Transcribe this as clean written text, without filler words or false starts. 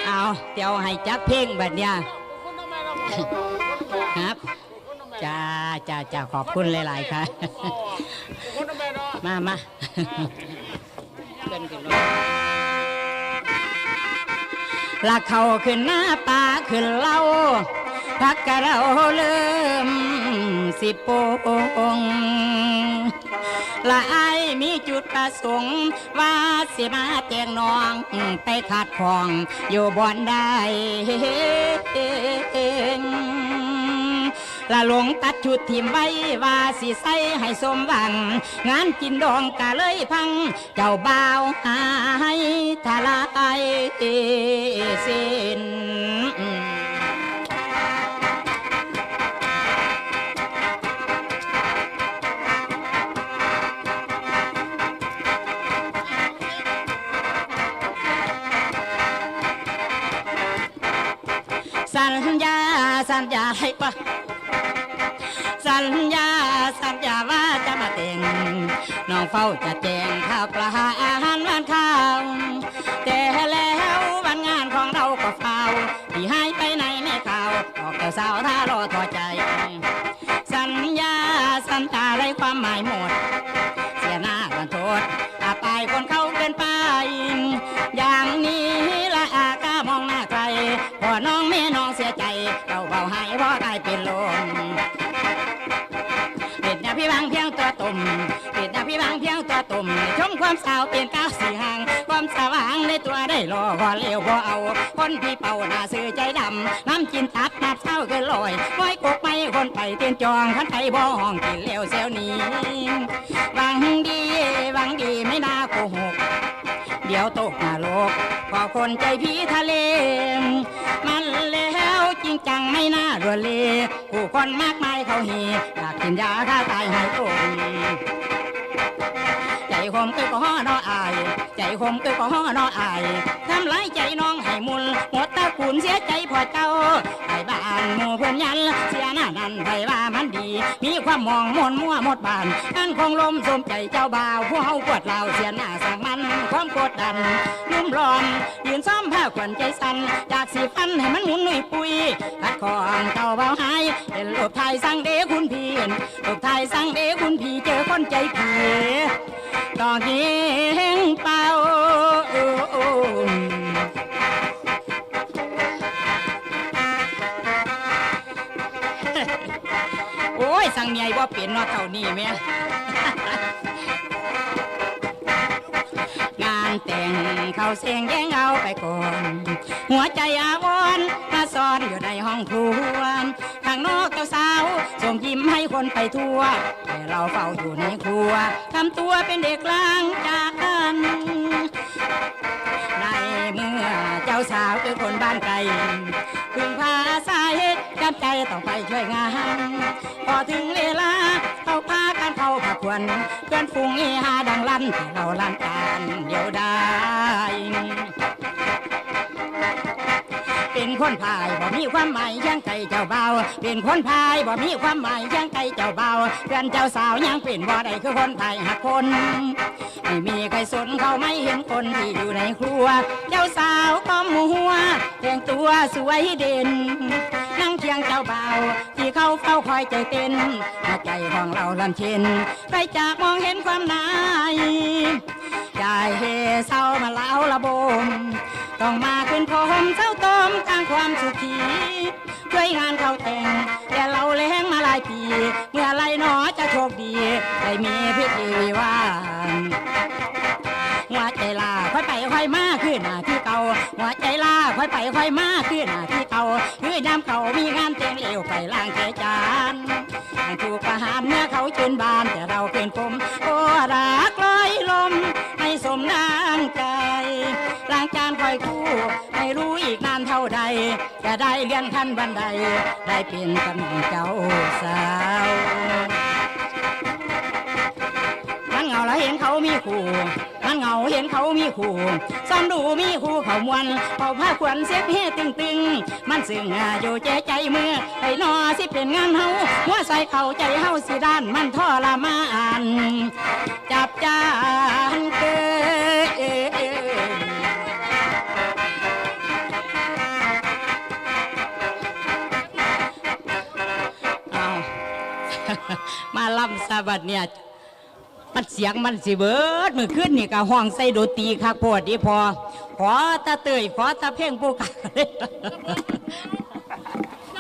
เอาเดี๋ยวให้จักเพลงแบบเนี้ยครับจ้าขอบคุณหลายๆค่ะมาเกินขึ้นละเขาขึ้นหน้าตาขึ้นเล่าพักกะเราเริ่มสิโปงละไอมีจุดประสงค์ว่าสิมาแจงน้องไปขาดของอยู่บ่อนได้ละหลงตัดชุดทิมไว้ว่าสิใส่ให้สมหวังงานกินดองกะเลยพังเจ้าบ่าวหายทลายสิ้นสัญญาให้ปะสัญญาว่าจะมาแต่งน้องเฝ้าจะแจงข้าวปลาอาหารวันข้าวแต่แล้ววันงานของเราก็เฝ้าที่ให้ไปไหนไม่ข่าวบอกเจ้าสาวถ้ารอต่อใจสัญญาไรความหมายหมดเสียหน้ากันโทษอาปายคนเข้าเกินไปอย่างนี้ละอาก้ามองหน้าใครพอน้องแม่น้องเสียใจเบาหายเพราะกลายเป็นลมเด็ดนะพี่บางเพียงตัวตุ่มเด็ดนะพี่บางเพียงตัวตุ่มชมความสาวเปลี่ยนก้าวสีห่างความสว่างในตัวได้รอพอเลี้ยวพอเอาคนพี่เป่าหน้าซื้อใจดำน้ำจินตับนับเศร้าเกินลอยม้อยกกไม่คนไปเตียนจองขันไปบ่ห้องกินเลี้ยวเซลนี้หวังดีไม่น่าโกหกเดี๋ยวตกนรกพอคนใจพี่ทะเลมันแล้วจริงจังไม่น่ารัวเลผู้คนมากมายเขาหีอยากกินยาฆ่าตายให้ตรงใจคมก็ห่อนออายใจคมก็ห่อนออายทำร้ายใจน้องให้มุนหมดตาขุนเสียใจพอเจ้าไอ้บ้านหมู่เพื่อนยันเสียหน้านั่นไผว่ามันดีมีความมองมนมั่วหมดบ้านนั่นคงลมสมใจเจ้าบ่าวผู้เฮาปวดเหล่าเสียหน้าสั่งมันความกดดันนุ่มร้อนยืนซ้อมผ้าขวัญใจสั่นจากสีฟันให้มันหมุนหนุ่ยปุยขัดของเจ้าเบาหายเป็นลูกไทยสั่งเด้คุณพี่ลูกไทยสั่งเด้คุณพี่เจอคนใจผีดอกเฮงเป่าโอ้ยสั่งเมียว่าเปลี่ยนนอเท่านี้แม่งานแต่งเขาเสียงแย่งเอาไปก่อนหัวใจอาวรมาซ่อนอยู่ในห้องครัวข้างนอกเจ้าสาวส่งยิ้มให้คนไปทั่วแต่เราเฝ้าอยู่ในครัวทำตัวเป็นเด็กล้างจานในเมื่อเจ้าสาวคือคนบ้านไกลพึ่งพาสาเหตุกับใจต้องไปช่วยงานพอถึงเวลาเขาพากันเข้าผักควนเพื่อนฝูงเฮฮาดังลั่นแต่เราลั่นการเดียวได้เป็นคนพายบ่มีความหมายยังไก่เจ้าเบาเป็นคนพายบ่มีความหมายยังไก่เจ้าเบาเพื่อนเจ้าสาวยังเป็นบ่ได้คือคนพายหักคนไม่มีใครสนเขาไม่เห็นคนที่อยู่ในครัวเจ้าสาวก้มหัวแต่งตัวสวยเด่นนั่งเคียงเจ้าเบาที่เขาเฝ้าคอยใจเต้นหัวใจของเราลำเชนใครจะมองเห็นความนายใจเฮเศร้ามาเล้าระบมต้องมาขึ้นพรมเศร้าต้มกลางความสุขีช่วยงานเขาแต่งแต่เราเลี้ยงมาหลายปีเมื่อไรหนอจะโชคดีได้มีพิธีวิวาห์หัวใจลาค่อยไปค่อยมาขึ้นหน้าที่เก่าหัวใจลาค่อยไปค่อยมาขึ้นหน้าที่เก่าคือน้ำเขามีงานเตียงเอวไปล้างแกจานถูกประหารเมื่อเขาจืนบานแต่เราเป็นผมโอ้รักลอยลมให้สมน้ำใจล้างจานคอยคู่ให้รู้อีกนานเท่าใดจะได้เลื่อนขั้นบันไดได้เป็นตำแหน่งเจ้าสาวมันเหงาแล้วเห็นเขามีคู่มันเหงาเห็นเขามีคู่ซ้อมดูมีคู่เขามวนเขาผ้าขวัญเสียบเฮตึงมันซึ่งอยู่ใจใจเมื่อไอ้นอสิเป็นงานเฮาหัวใส่เข้าใจเฮาสิด้านมันทรมานจับจานเกย มาล่ำซาบัดเนี่ยมันเสียงมันสิเบิดมือขึ้นนี่ก็ห้องใส่ดนตรีคักโพดดีพอขอตาเตยขอตาเพ่งผู้กา